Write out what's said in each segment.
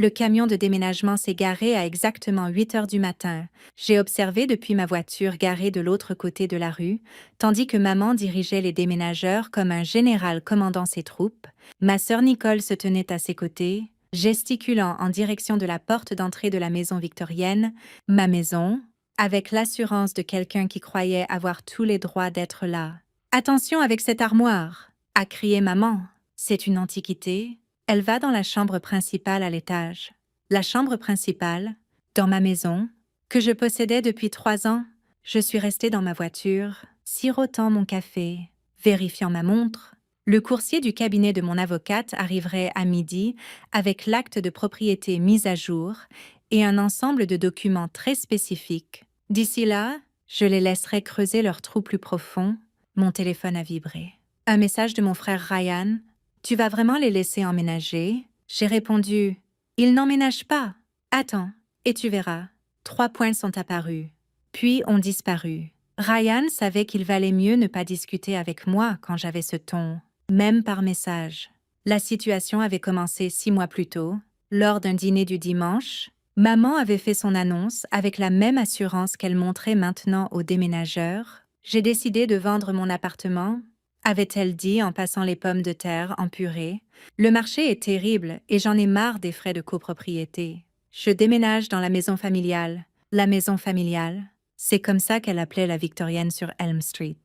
Le camion de déménagement s'est garé à exactement 8 heures du matin. J'ai observé depuis ma voiture garée de l'autre côté de la rue, tandis que maman dirigeait les déménageurs comme un général commandant ses troupes. Ma sœur Nicole se tenait à ses côtés, gesticulant en direction de la porte d'entrée de la maison victorienne, ma maison, avec l'assurance de quelqu'un qui croyait avoir tous les droits d'être là. « Attention avec cette armoire !» a crié maman. « C'est une antiquité. Elle va dans la chambre principale à l'étage. » La chambre principale, dans ma maison, que je possédais depuis 3 ans. Je suis restée dans ma voiture, sirotant mon café, vérifiant ma montre. Le coursier du cabinet de mon avocate arriverait à midi avec l'acte de propriété mis à jour et un ensemble de documents très spécifiques. D'ici là, je les laisserai creuser leur trou plus profond. Mon téléphone a vibré. Un message de mon frère Ryan. « Tu vas vraiment les laisser emménager ?» J'ai répondu « Ils n'emménagent pas. Attends, et tu verras. » 3 points sont apparus, puis ont disparu. Ryan savait qu'il valait mieux ne pas discuter avec moi quand j'avais ce ton, même par message. La situation avait commencé 6 mois plus tôt. Lors d'un dîner du dimanche, maman avait fait son annonce avec la même assurance qu'elle montrait maintenant aux déménageurs. « J'ai décidé de vendre mon appartement », avait-elle dit en passant les pommes de terre en purée. « Le marché est terrible et j'en ai marre des frais de copropriété. Je déménage dans la maison familiale. » La maison familiale, c'est comme ça qu'elle appelait la victorienne sur Elm Street.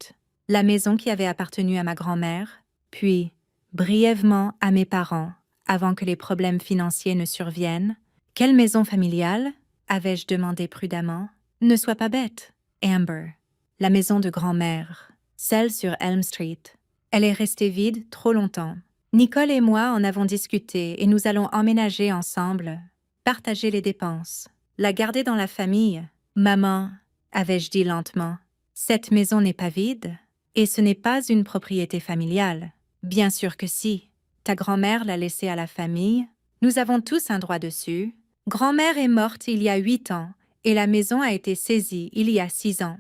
La maison qui avait appartenu à ma grand-mère, puis, brièvement, à mes parents, avant que les problèmes financiers ne surviennent. « Quelle maison familiale ?» avais-je demandé prudemment. « Ne sois pas bête, Amber. La maison de grand-mère, celle sur Elm Street. Elle est restée vide trop longtemps. Nicole et moi en avons discuté et nous allons emménager ensemble, partager les dépenses. La garder dans la famille. Maman, avais-je dit lentement, cette maison n'est pas vide, et ce n'est pas une propriété familiale. Bien sûr que si. Ta grand-mère l'a laissée à la famille. Nous avons tous un droit dessus. Grand-mère est morte il y a 8 ans, et la maison a été saisie il y a 6 ans.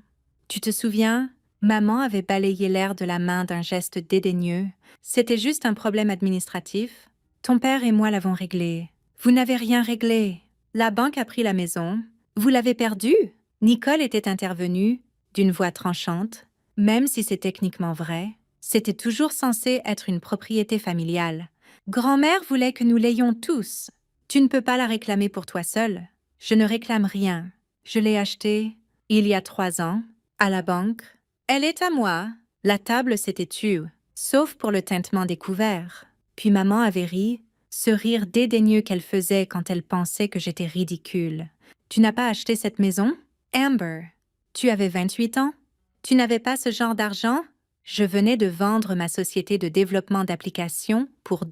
Tu te souviens? Maman avait balayé l'air de la main d'un geste dédaigneux. C'était juste un problème administratif. Ton père et moi l'avons réglé. Vous n'avez rien réglé. La banque a pris la maison. Vous l'avez perdue. Nicole était intervenue, d'une voix tranchante. Même si c'est techniquement vrai, c'était toujours censé être une propriété familiale. Grand-mère voulait que nous l'ayons tous. Tu ne peux pas la réclamer pour toi seule. Je ne réclame rien. Je l'ai achetée, il y a 3 ans, à la banque. Elle est à moi. La table s'était tue, sauf pour le tintement des couverts. Puis maman avait ri, ce rire dédaigneux qu'elle faisait quand elle pensait que j'étais ridicule. Tu n'as pas acheté cette maison? Amber, tu avais 28 ans? Tu n'avais pas ce genre d'argent? Je venais de vendre ma société de développement d'applications pour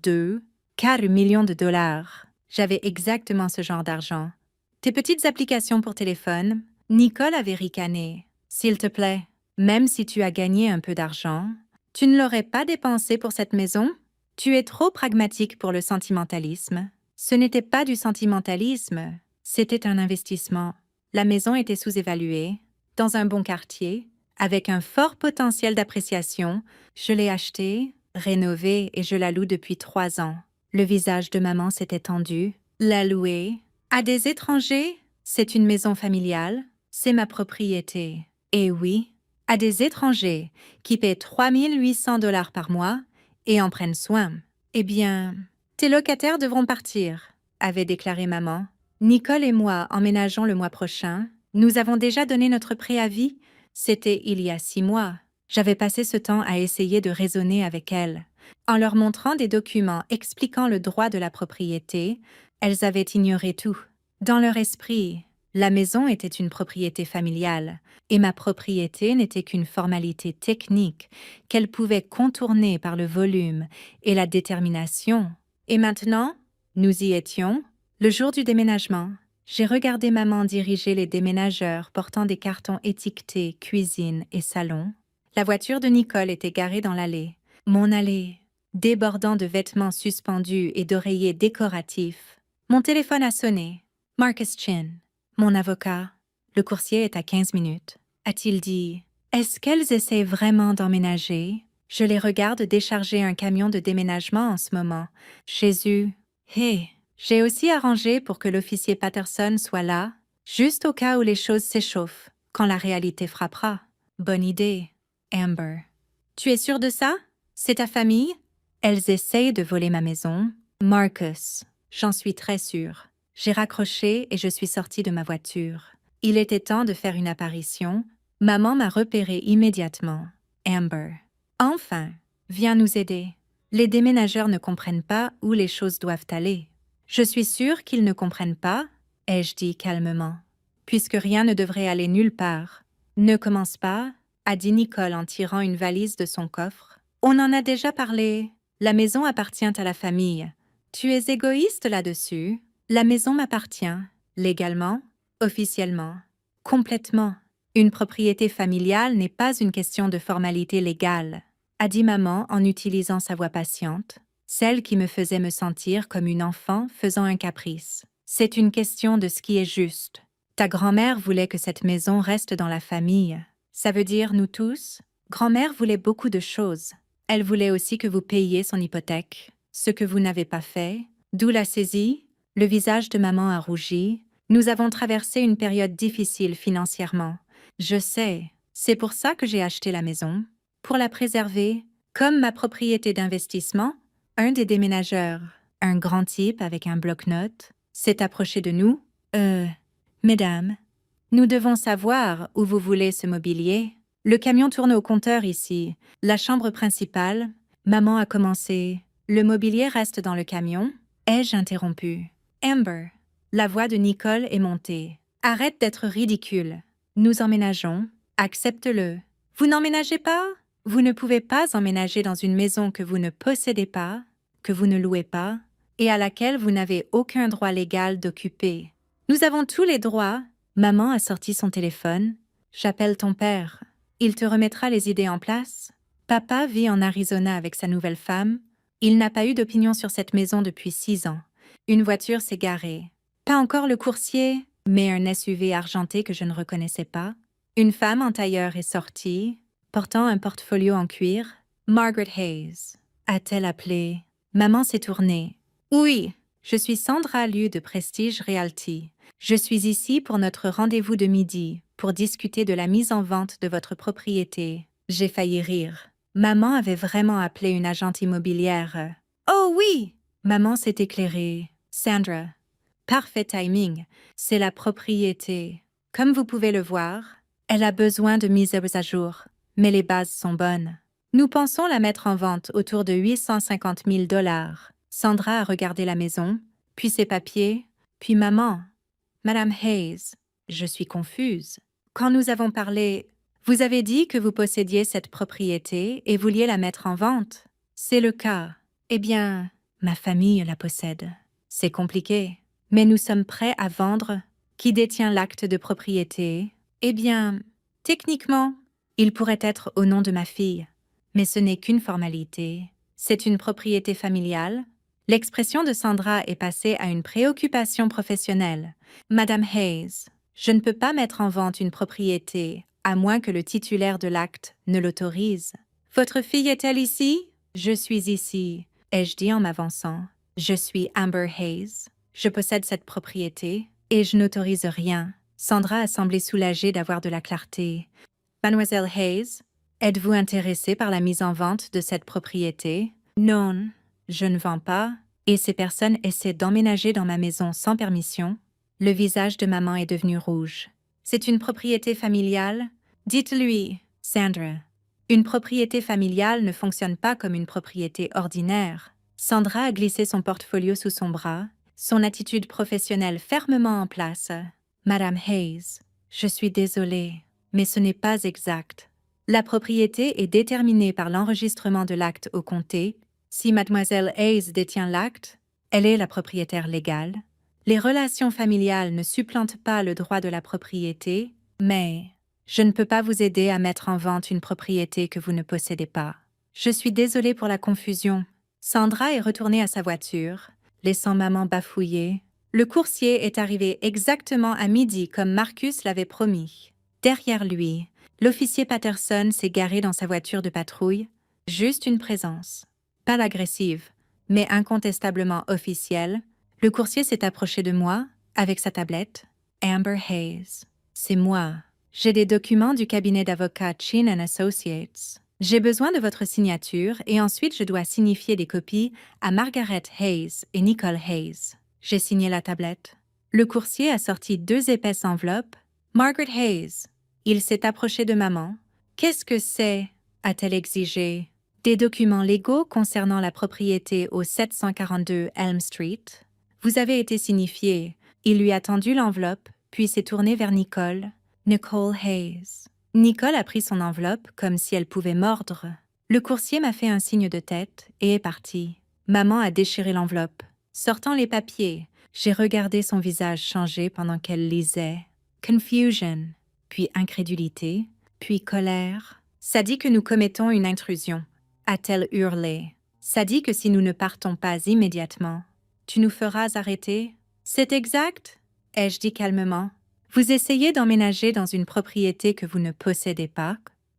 4 millions de dollars. J'avais exactement ce genre d'argent. Tes petites applications pour téléphone? Nicole avait ricané. S'il te plaît, même si tu as gagné un peu d'argent, tu ne l'aurais pas dépensé pour cette maison? Tu es trop pragmatique pour le sentimentalisme. Ce n'était pas du sentimentalisme, c'était un investissement. La maison était sous-évaluée, dans un bon quartier, avec un fort potentiel d'appréciation. Je l'ai achetée, rénovée et je la loue depuis 3 ans. Le visage de maman s'était tendu. La louer à des étrangers? C'est une maison familiale, c'est ma propriété. Et oui, à des étrangers qui paient 3 800 $ par mois et en prennent soin. Eh bien, tes locataires devront partir, avait déclaré maman. Nicole et moi emménageons le mois prochain. Nous avons déjà donné notre préavis. C'était il y a 6 mois. J'avais passé ce temps à essayer de raisonner avec elles. En leur montrant des documents expliquant le droit de la propriété, elles avaient ignoré tout. Dans leur esprit, la maison était une propriété familiale, et ma propriété n'était qu'une formalité technique qu'elles pouvaient contourner par le volume et la détermination. Et maintenant, nous y étions. Le jour du déménagement, j'ai regardé maman diriger les déménageurs portant des cartons étiquetés cuisine et salon. La voiture de Nicole était garée dans l'allée. Mon allée, débordant de vêtements suspendus et d'oreillers décoratifs. Mon téléphone a sonné. Marcus Chin, mon avocat. Le coursier est à 15 minutes. A-t-il dit « Est-ce qu'elles essaient vraiment d'emménager ?» Je les regarde décharger un camion de déménagement en ce moment. Jésus, hé, J'ai aussi arrangé pour que l'officier Patterson soit là, juste au cas où les choses s'échauffent, quand la réalité frappera. Bonne idée, Amber. Tu es sûre de ça? C'est ta famille? Elles essayent de voler ma maison. Marcus, j'en suis très sûre. J'ai raccroché et je suis sortie de ma voiture. Il était temps de faire une apparition. Maman m'a repérée immédiatement. Amber. Enfin, viens nous aider. Les déménageurs ne comprennent pas où les choses doivent aller. Je suis sûre qu'ils ne comprennent pas, ai-je dit calmement, puisque rien ne devrait aller nulle part. Ne commence pas, a dit Nicole en tirant une valise de son coffre. On en a déjà parlé. La maison appartient à la famille. Tu es égoïste là-dessus. La maison m'appartient. Légalement, officiellement, complètement. Une propriété familiale n'est pas une question de formalité légale, a dit maman en utilisant sa voix patiente, celle qui me faisait me sentir comme une enfant faisant un caprice. C'est une question de ce qui est juste. Ta grand-mère voulait que cette maison reste dans la famille. Ça veut dire nous tous? Grand-mère voulait beaucoup de choses. Elle voulait aussi que vous payiez son hypothèque, ce que vous n'avez pas fait, d'où la saisie. Le visage de maman a rougi. Nous avons traversé une période difficile financièrement. Je sais, c'est pour ça que j'ai acheté la maison, pour la préserver, comme ma propriété d'investissement. Un des déménageurs, un grand type avec un bloc-notes, s'est approché de nous. Mesdames, nous devons savoir où vous voulez ce mobilier. Le camion tourne au compteur ici. La chambre principale. Maman a commencé. Le mobilier reste dans le camion. Ai-je interrompu? Amber. La voix de Nicole est montée. Arrête d'être ridicule. Nous emménageons. Accepte-le. Vous n'emménagez pas? Vous ne pouvez pas emménager dans une maison que vous ne possédez pas, que vous ne louez pas, et à laquelle vous n'avez aucun droit légal d'occuper. Nous avons tous les droits. Maman a sorti son téléphone. J'appelle ton père. Il te remettra les idées en place. Papa vit en Arizona avec sa nouvelle femme. Il n'a pas eu d'opinion sur cette maison depuis 6 ans. Une voiture s'est garée. Pas encore le coursier, mais un SUV argenté que je ne reconnaissais pas. Une femme en tailleur est sortie, portant un portfolio en cuir. Margaret Hayes, a-t-elle appelé? Maman s'est tournée. Oui, je suis Sandra Liu de Prestige Realty. Je suis ici pour notre rendez-vous de midi, pour discuter de la mise en vente de votre propriété. J'ai failli rire. Maman avait vraiment appelé une agente immobilière. Oh oui! Maman s'est éclairée. Sandra. Parfait timing. C'est la propriété. Comme vous pouvez le voir, elle a besoin de mises à jour, mais les bases sont bonnes. Nous pensons la mettre en vente autour de 850 000 $. Sandra a regardé la maison, puis ses papiers, puis maman. Madame Hayes, je suis confuse. Quand nous avons parlé, vous avez dit que vous possédiez cette propriété et vouliez la mettre en vente. C'est le cas. Eh bien, ma famille la possède. C'est compliqué, mais nous sommes prêts à vendre. Qui détient l'acte de propriété? Eh bien, techniquement, il pourrait être au nom de ma fille, mais ce n'est qu'une formalité. C'est une propriété familiale. L'expression de Sandra est passée à une préoccupation professionnelle. Madame Hayes, je ne peux pas mettre en vente une propriété, à moins que le titulaire de l'acte ne l'autorise. Votre fille est-elle ici? Je suis ici, ai-je dit en m'avançant. Je suis Amber Hayes. Je possède cette propriété et je n'autorise rien. Sandra a semblé soulagée d'avoir de la clarté. Mademoiselle Hayes, êtes-vous intéressée par la mise en vente de cette propriété? Non, je ne vends pas, et ces personnes essaient d'emménager dans ma maison sans permission. Le visage de maman est devenu rouge. C'est une propriété familiale? Dites-lui, Sandra. Une propriété familiale ne fonctionne pas comme une propriété ordinaire. Sandra a glissé son portfolio sous son bras, son attitude professionnelle fermement en place. Madame Hayes, je suis désolée, mais ce n'est pas exact. La propriété est déterminée par l'enregistrement de l'acte au comté. Si Mademoiselle Hayes détient l'acte, elle est la propriétaire légale. Les relations familiales ne supplantent pas le droit de la propriété, mais je ne peux pas vous aider à mettre en vente une propriété que vous ne possédez pas. Je suis désolée pour la confusion. Sandra est retournée à sa voiture, laissant maman bafouiller. Le coursier est arrivé exactement à midi comme Marcus l'avait promis. Derrière lui, l'officier Patterson s'est garé dans sa voiture de patrouille, juste une présence. Pas agressive, mais incontestablement officielle, Le coursier s'est approché de moi, avec sa tablette. Amber Hayes. C'est moi. J'ai des documents du cabinet d'avocats Chin Associates. J'ai besoin de votre signature et ensuite je dois signifier des copies à Margaret Hayes et Nicole Hayes. J'ai signé la tablette. Le coursier a sorti 2 épaisses enveloppes. Margaret Hayes. Il s'est approché de maman. Qu'est-ce que c'est? A-t-elle exigé. Des documents légaux concernant la propriété au 742 Elm Street. Vous avez été signifié. Il lui a tendu l'enveloppe, puis s'est tourné vers Nicole. Nicole Hayes. Nicole a pris son enveloppe comme si elle pouvait mordre. Le coursier m'a fait un signe de tête et est parti. Maman a déchiré l'enveloppe. Sortant les papiers, j'ai regardé son visage changer pendant qu'elle lisait. Confusion, puis incrédulité, puis colère. Ça dit que nous commettons une intrusion, a-t-elle hurlé. Ça dit que si nous ne partons pas immédiatement, tu nous feras arrêter? C'est exact, ai-je dit calmement. Vous essayez d'emménager dans une propriété que vous ne possédez pas,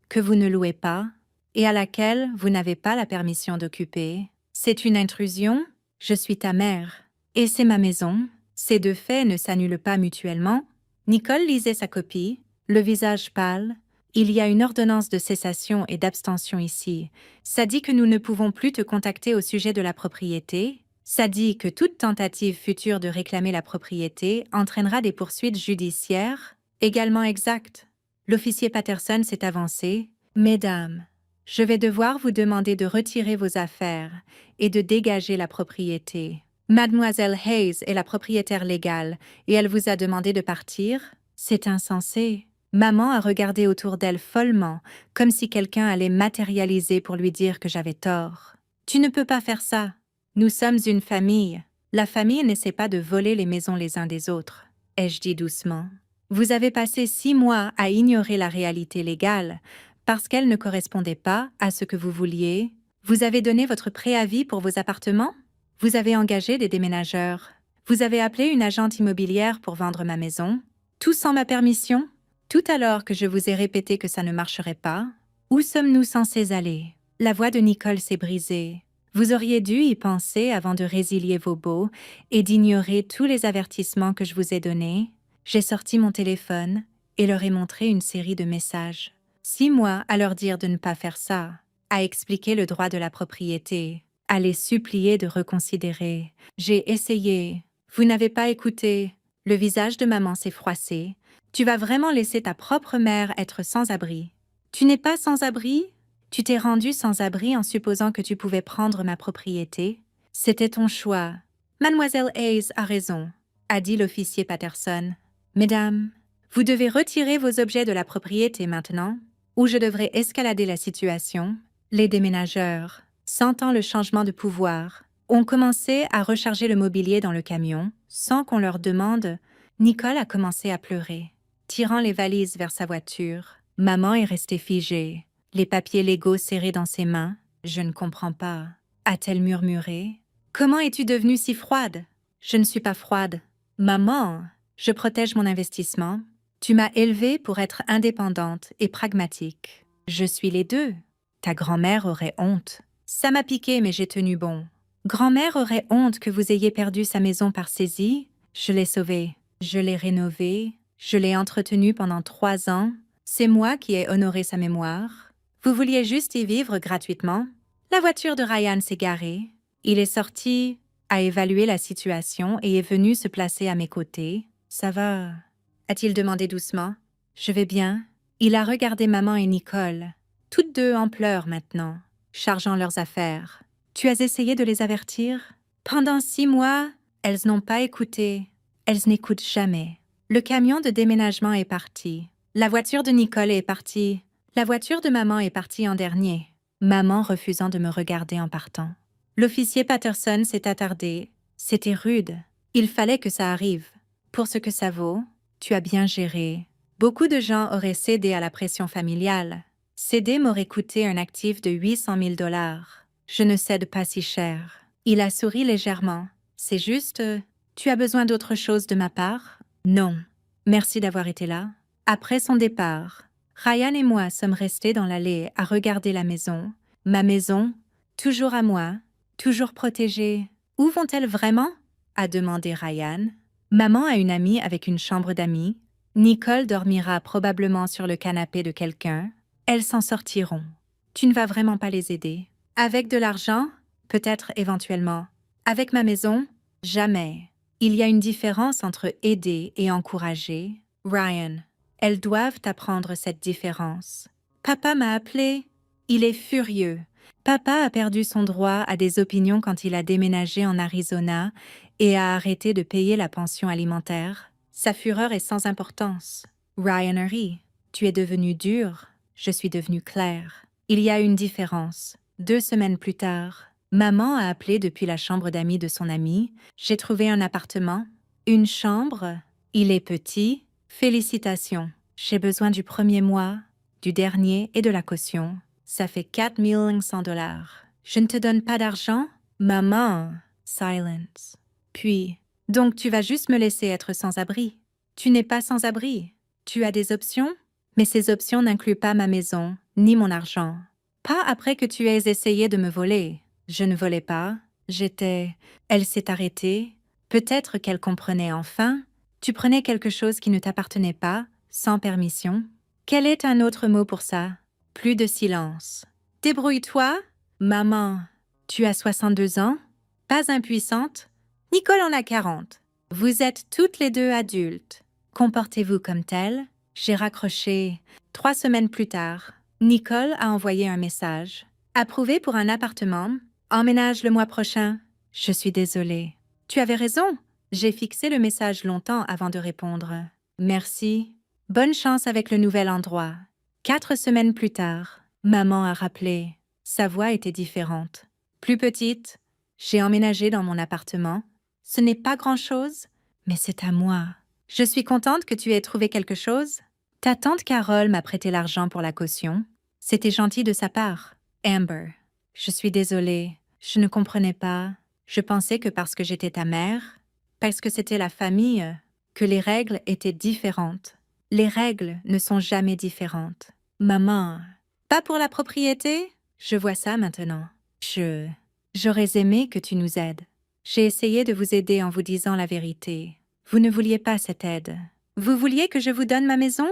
que vous ne louez pas, et à laquelle vous n'avez pas la permission d'occuper. C'est une intrusion? Je suis ta mère. Et c'est ma maison. Ces 2 faits ne s'annulent pas mutuellement. Nicole lisait sa copie, le visage pâle. Il y a une ordonnance de cessation et d'abstention ici. Ça dit que nous ne pouvons plus te contacter au sujet de la propriété. Ça dit que toute tentative future de réclamer la propriété entraînera des poursuites judiciaires. Également exact. L'officier Patterson s'est avancé. Mesdames, je vais devoir vous demander de retirer vos affaires et de dégager la propriété. Mademoiselle Hayes est la propriétaire légale et elle vous a demandé de partir? C'est insensé. Maman a regardé autour d'elle follement, comme si quelqu'un allait matérialiser pour lui dire que j'avais tort. Tu ne peux pas faire ça. Nous sommes une famille. La famille n'essaie pas de voler les maisons les uns des autres, ai-je dit doucement. Vous avez passé 6 mois à ignorer la réalité légale parce qu'elle ne correspondait pas à ce que vous vouliez. Vous avez donné votre préavis pour vos appartements? Vous avez engagé des déménageurs. Vous avez appelé une agente immobilière pour vendre ma maison. Tout sans ma permission? Tout alors que je vous ai répété que ça ne marcherait pas? Où sommes-nous censés aller? La voix de Nicole s'est brisée. Vous auriez dû y penser avant de résilier vos baux et d'ignorer tous les avertissements que je vous ai donnés. J'ai sorti mon téléphone et leur ai montré une série de messages. 6 mois à leur dire de ne pas faire ça, à expliquer le droit de la propriété, à les supplier de reconsidérer. J'ai essayé. Vous n'avez pas écouté. Le visage de maman s'est froissé. Tu vas vraiment laisser ta propre mère être sans abri. Tu n'es pas sans abri? Tu t'es rendu sans abri en supposant que tu pouvais prendre ma propriété? C'était ton choix. Mademoiselle Hayes a raison, a dit l'officier Patterson. Mesdames, vous devez retirer vos objets de la propriété maintenant, ou je devrais escalader la situation. Les déménageurs, sentant le changement de pouvoir, ont commencé à recharger le mobilier dans le camion, sans qu'on leur demande. Nicole a commencé à pleurer, tirant les valises vers sa voiture. Maman est restée figée, les papiers légaux serrés dans ses mains. Je ne comprends pas, a-t-elle murmuré. Comment es-tu devenue si froide? Je ne suis pas froide. Maman, je protège mon investissement. Tu m'as élevée pour être indépendante et pragmatique. Je suis les 2. Ta grand-mère aurait honte. Ça m'a piqué, mais j'ai tenu bon. Grand-mère aurait honte que vous ayez perdu sa maison par saisie. Je l'ai sauvée. Je l'ai rénovée. Je l'ai entretenue pendant 3 ans. C'est moi qui ai honoré sa mémoire. Vous vouliez juste y vivre gratuitement? La voiture de Ryan s'est garée. Il est sorti, a évalué la situation et est venu se placer à mes côtés. Ça va? A-t-il demandé doucement. Je vais bien. Il a regardé maman et Nicole, toutes 2 en pleurs maintenant, chargeant leurs affaires. Tu as essayé de les avertir? Pendant 6 mois, elles n'ont pas écouté. Elles n'écoutent jamais. Le camion de déménagement est parti. La voiture de Nicole est partie. La voiture de maman est partie en dernier. Maman refusant de me regarder en partant. L'officier Patterson s'est attardé. C'était rude. Il fallait que ça arrive. Pour ce que ça vaut, tu as bien géré. Beaucoup de gens auraient cédé à la pression familiale. Céder m'aurait coûté un actif de 800 000 $. Je ne cède pas si cher. Il a souri légèrement. C'est juste, tu as besoin d'autre chose de ma part? Non. Merci d'avoir été là. Après son départ, Ryan et moi sommes restés dans l'allée à regarder la maison. Ma maison, toujours à moi, toujours protégée. Où vont-elles vraiment? a demandé Ryan. Maman a une amie avec une chambre d'amis. Nicole dormira probablement sur le canapé de quelqu'un. Elles s'en sortiront. Tu ne vas vraiment pas les aider. Avec de l'argent, peut-être éventuellement. Avec ma maison, jamais. Il y a une différence entre aider et encourager. Ryan, elles doivent apprendre cette différence. Papa m'a appelé. Il est furieux. Papa a perdu son droit à des opinions quand il a déménagé en Arizona et a arrêté de payer la pension alimentaire. Sa fureur est sans importance. Ryan rit. Tu es devenu dur. Je suis devenue claire. Il y a une différence. 2 semaines plus tard, maman a appelé depuis la chambre d'amis de son ami. J'ai trouvé un appartement. Une chambre. Il est petit. Félicitations. J'ai besoin du premier mois, du dernier et de la caution. Ça fait 4 500 $. Je ne te donne pas d'argent? Maman. Silence. Puis, donc tu vas juste me laisser être sans abri. Tu n'es pas sans abri. Tu as des options? Mais ces options n'incluent pas ma maison, ni mon argent. Pas après que tu aies essayé de me voler. Je ne volais pas. J'étais... Elle s'est arrêtée. Peut-être qu'elle comprenait enfin. Tu prenais quelque chose qui ne t'appartenait pas, sans permission. Quel est un autre mot pour ça? Plus de silence. Débrouille-toi. Maman, tu as 62 ans? Pas impuissante? Nicole en a 40. Vous êtes toutes les deux adultes. Comportez-vous comme telles. J'ai raccroché. 3 semaines plus tard, Nicole a envoyé un message. Approuvé pour un appartement. Emménage le mois prochain. Je suis désolée. Tu avais raison. J'ai fixé le message longtemps avant de répondre. Merci. Bonne chance avec le nouvel endroit. 4 semaines plus tard, maman a rappelé. Sa voix était différente. Plus petite. J'ai emménagé dans mon appartement. Ce n'est pas grand-chose, mais c'est à moi. Je suis contente que tu aies trouvé quelque chose. Ta tante Carole m'a prêté l'argent pour la caution. C'était gentil de sa part. Amber. Je suis désolée. Je ne comprenais pas. Je pensais que parce que j'étais ta mère, parce que c'était la famille, que les règles étaient différentes. Les règles ne sont jamais différentes. Maman, pas pour la propriété? Je vois ça maintenant. J'aurais aimé que tu nous aides. J'ai essayé de vous aider en vous disant la vérité. Vous ne vouliez pas cette aide. Vous vouliez que je vous donne ma maison?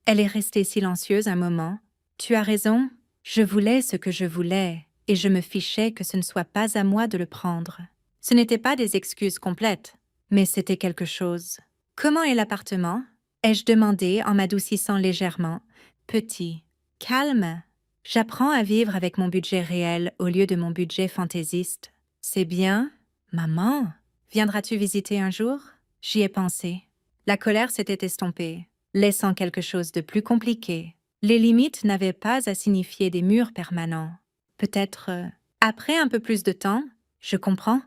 Elle est restée silencieuse un moment. Tu as raison. Je voulais ce que je voulais, et je me fichais que ce ne soit pas à moi de le prendre. Ce n'étaient pas des excuses complètes, mais c'était quelque chose. Comment est l'appartement? Ai-je demandé en m'adoucissant légèrement. Petit. Calme. J'apprends à vivre avec mon budget réel au lieu de mon budget fantaisiste. C'est bien. Maman, viendras-tu visiter un jour? J'y ai pensé. La colère s'était estompée, laissant quelque chose de plus compliqué. Les limites n'avaient pas à signifier des murs permanents. Peut-être, après un peu plus de temps, je comprends.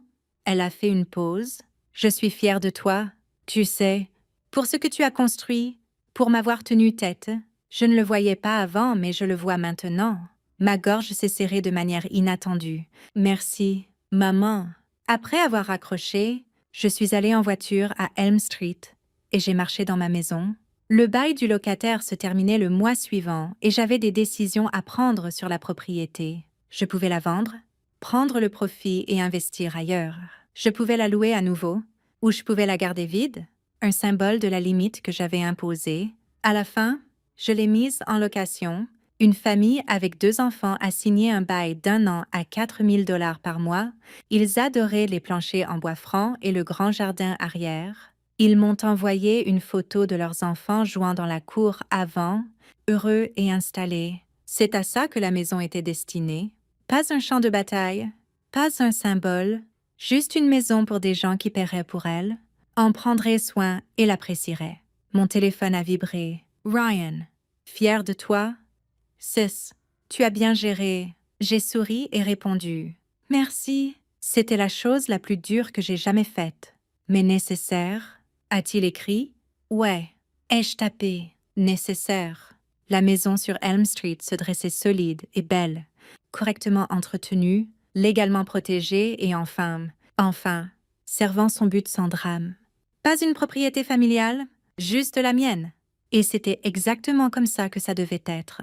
Elle a fait une pause. Je suis fière de toi. Tu sais, pour ce que tu as construit, pour m'avoir tenu tête. Je ne le voyais pas avant, mais je le vois maintenant. Ma gorge s'est serrée de manière inattendue. Merci, maman. Après avoir raccroché, je suis allée en voiture à Elm Street et j'ai marché dans ma maison. Le bail du locataire se terminait le mois suivant et j'avais des décisions à prendre sur la propriété. Je pouvais la vendre, prendre le profit et investir ailleurs. Je pouvais la louer à nouveau ou je pouvais la garder vide, un symbole de la limite que j'avais imposée. À la fin, je l'ai mise en location. Une famille avec 2 enfants a signé un bail d'1 an à 4 000 $ par mois. Ils adoraient les planchers en bois franc et le grand jardin arrière. Ils m'ont envoyé une photo de leurs enfants jouant dans la cour avant, heureux et installés. C'est à ça que la maison était destinée. Pas un champ de bataille, pas un symbole, juste une maison pour des gens qui paieraient pour elle, en prendraient soin et l'apprécieraient. Mon téléphone a vibré. Ryan, fier de toi? Sis, tu as bien géré. J'ai souri et répondu. Merci. C'était la chose la plus dure que j'ai jamais faite. Mais nécessaire? A-t-il écrit? Ouais. Ai-je tapé? Nécessaire. La maison sur Elm Street se dressait solide et belle, correctement entretenue, légalement protégée et enfin, servant son but sans drame. Pas une propriété familiale, juste la mienne. Et c'était exactement comme ça que ça devait être.